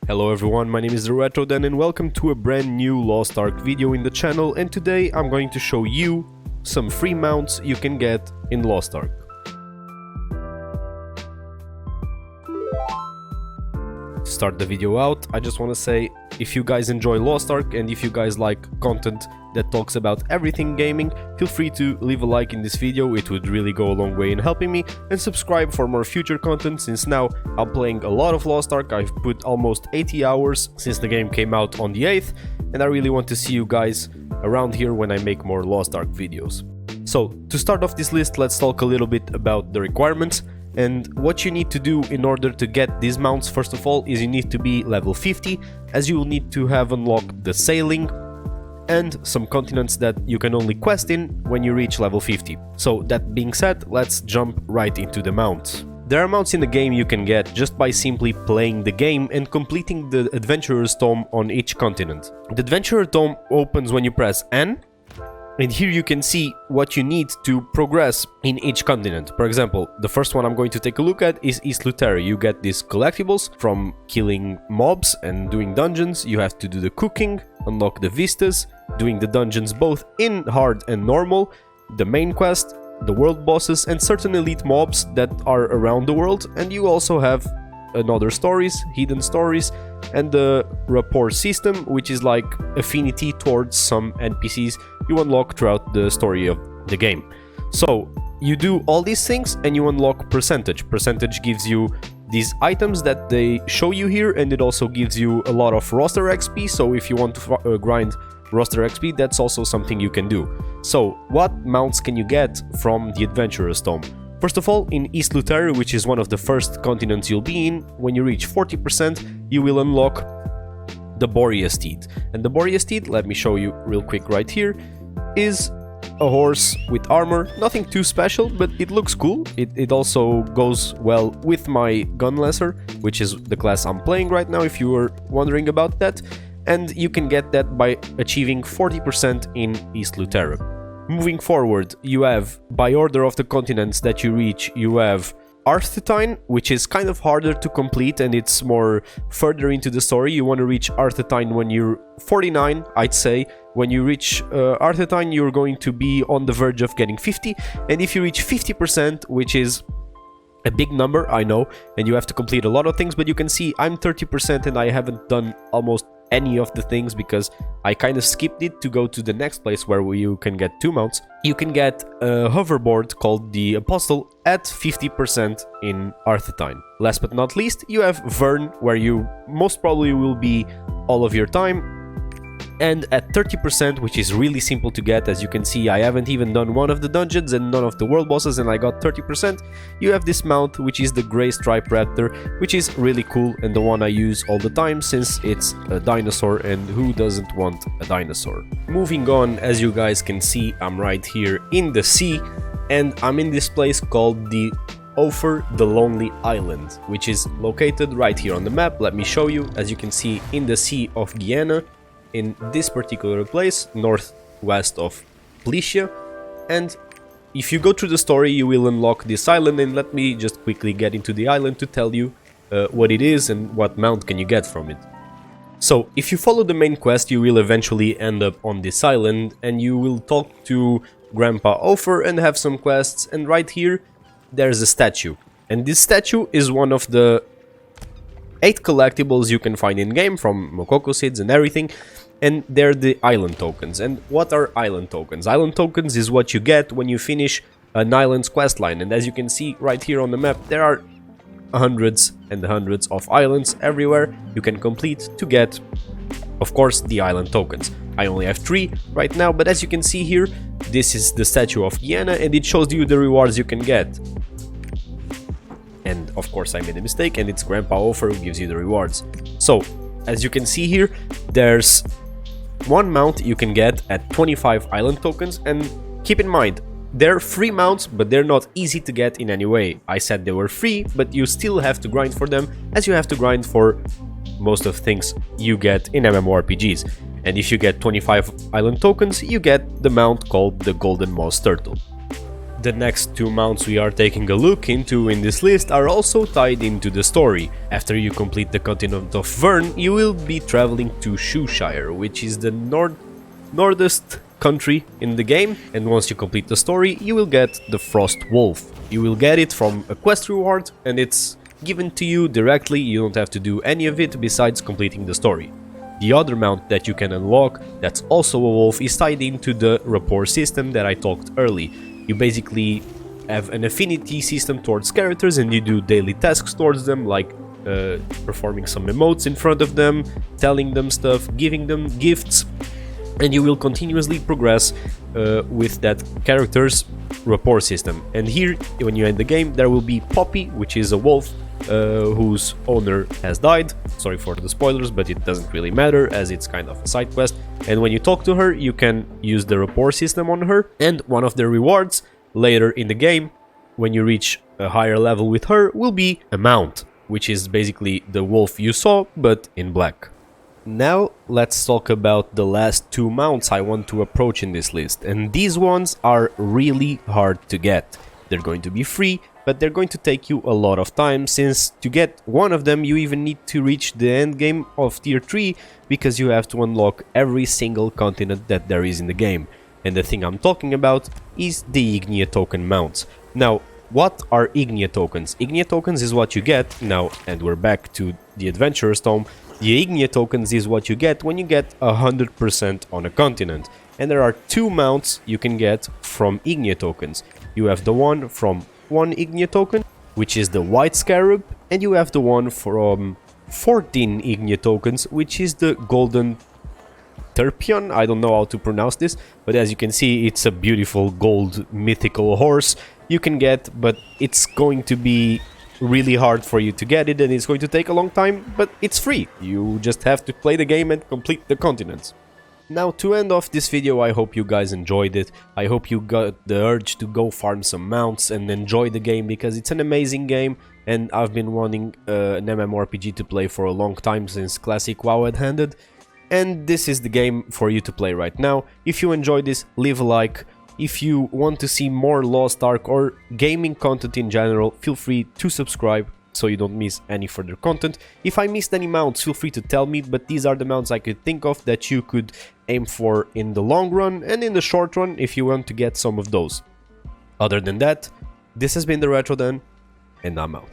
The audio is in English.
Hello everyone, my name is Rapport and welcome to a brand new Lost Ark video in the channel, and today I'm going to show you some free mounts you can get in Lost Ark. To start the video out, I just want to say, if you guys enjoy Lost Ark and if you guys like content that talks about everything gaming, feel free to leave a like in this video, it would really go a long way in helping me, and subscribe for more future content, since now I'm playing a lot of Lost Ark. I've put almost 80 hours since the game came out on the 8th, and I really want to see you guys around here when I make more Lost Ark videos. So, to start off this list, let's talk a little bit about the requirements. And what you need to do in order to get these mounts, first of all, is you need to be level 50, as you will need to have unlocked the sailing and some continents that you can only quest in when you reach level 50. So that being said, let's jump right into the mounts. There are mounts in the game you can get just by simply playing the game and completing the Adventurer's Tome on each continent. The Adventurer Tome opens when you press N, and here you can see what you need to progress in each continent. For example, the first one I'm going to take a look at is East Luteri. You get these collectibles from killing mobs and doing dungeons. You have to do the cooking, unlock the vistas, doing the dungeons both in hard and normal, the main quest, the world bosses, and certain elite mobs that are around the world. And you also have another stories, hidden stories, and the Rapport system, which is like affinity towards some NPCs you unlock throughout the story of the game. So you do all these things and you unlock percentage. Percentage gives you these items that they show you here, and it also gives you a lot of roster XP. So if you want to grind roster XP, that's also something you can do. So what mounts can you get from the Adventurer's Tome? First of all, in East Luteri, which is one of the first continents you'll be in, when you reach 40%, you will unlock the Boreas Steed. And the Boreas Steed, let me show you real quick right here, is a horse with armor. Nothing too special, but it looks cool. It also goes well with my Gunlasser, which is the class I'm playing right now, if you were wondering about that. And you can get that by achieving 40% in East Luteri. Moving forward, you have, by order of the continents that you reach, you have Arthetine, which is kind of harder to complete and it's more further into the story. You want to reach Arthetine when you're 49, I'd say. When you reach Arthetine, you're going to be on the verge of getting 50, and if you reach 50%, which is a big number, I know, and you have to complete a lot of things, but you can see I'm 30% and I haven't done almost any of the things because I kind of skipped it to go to the next place where you can get 2 mounts. You can get a hoverboard called the Apostle at 50% in Arthetine. Last but not least, you have Vern, where you most probably will be all of your time, and at 30%, which is really simple to get. As you can see, I haven't even done one of the dungeons and none of the world bosses, and I got 30%. You have this mount, which is the Grey Stripe Raptor, which is really cool and the one I use all the time since it's a dinosaur, and who doesn't want a dinosaur? Moving on, as you guys can see, I'm right here in the sea, and I'm in this place called the Ophir the Lonely Island, which is located right here on the map. Let me show you. As you can see, in the Sea of Guyana, in this particular place, northwest of Plicia. And if you go through the story, you will unlock this island, and let me just quickly get into the island to tell you what it is and what mount can you get from it. So if you follow the main quest, you will eventually end up on this island, and you will talk to Grandpa Ophir and have some quests. And right here there's a statue, and this statue is one of the 8 collectibles you can find in game from Mokoko seeds and everything, and they're the island tokens. And what are island tokens? Island tokens is what you get when you finish an island's questline, and as you can see right here on the map, there are hundreds and hundreds of islands everywhere you can complete to get, of course, the island tokens. I only have 3 right now, but as you can see here, this is the statue of Guyana, and it shows you the rewards you can get. And of course I made a mistake, and it's Grandpa Ophir who gives you the rewards. So, as you can see here, there's one mount you can get at 25 island tokens, and keep in mind, they're free mounts, but they're not easy to get in any way. I said they were free, but you still have to grind for them, as you have to grind for most of things you get in MMORPGs. And if you get 25 island tokens, you get the mount called the Golden Moss Turtle. The next two mounts we are taking a look into in this list are also tied into the story. After you complete the continent of Vern, you will be traveling to Shoeshire, which is the northest country in the game, and once you complete the story you will get the Frost Wolf. You will get it from a quest reward and it's given to you directly, you don't have to do any of it besides completing the story. The other mount that you can unlock, that's also a wolf, is tied into the Rapport system that I talked early. You basically have an affinity system towards characters and you do daily tasks towards them, like performing some emotes in front of them, telling them stuff, giving them gifts, and you will continuously progress with that character's rapport system. And here, when you end the game, there will be Poppy, which is a wolf whose owner has died. Sorry for the spoilers, but it doesn't really matter as it's kind of a side quest. And when you talk to her, you can use the rapport system on her. And one of the rewards later in the game, when you reach a higher level with her, will be a mount, which is basically the wolf you saw, but in black. Now let's talk about the last two mounts I want to approach in this list, and these ones are really hard to get. They're going to be free, but they're going to take you a lot of time, since to get one of them you even need to reach the end game of tier 3, because you have to unlock every single continent that there is in the game. And the thing I'm talking about is the Ignea token mounts. Now, what are Ignea tokens? Ignea tokens is what you get now, and we're back to the Adventurer's Tome. The Ignea tokens is what you get when you get 100% on a continent. And there are two mounts you can get from Ignea tokens. You have the one from one Ignea token, which is the White Scarab, and you have the one from 14 Ignea tokens, which is the Golden Terpion. I don't know how to pronounce this, but as you can see, it's a beautiful gold mythical horse you can get, but it's going to be really hard for you to get it and it's going to take a long time, but it's free. You just have to play the game and complete the continents. Now, to end off this video, I hope you guys enjoyed it. I hope you got the urge to go farm some mounts and enjoy the game, because it's an amazing game and I've been wanting an MMORPG to play for a long time, since Classic WoW had ended, and this is the game for you to play right now. If you enjoyed this, leave a like. If you want to see more Lost Ark or gaming content in general, feel free to subscribe so you don't miss any further content. If I missed any mounts, feel free to tell me, but these are the mounts I could think of that you could aim for in the long run and in the short run if you want to get some of those. Other than that, this has been the Retro Den, and I'm out.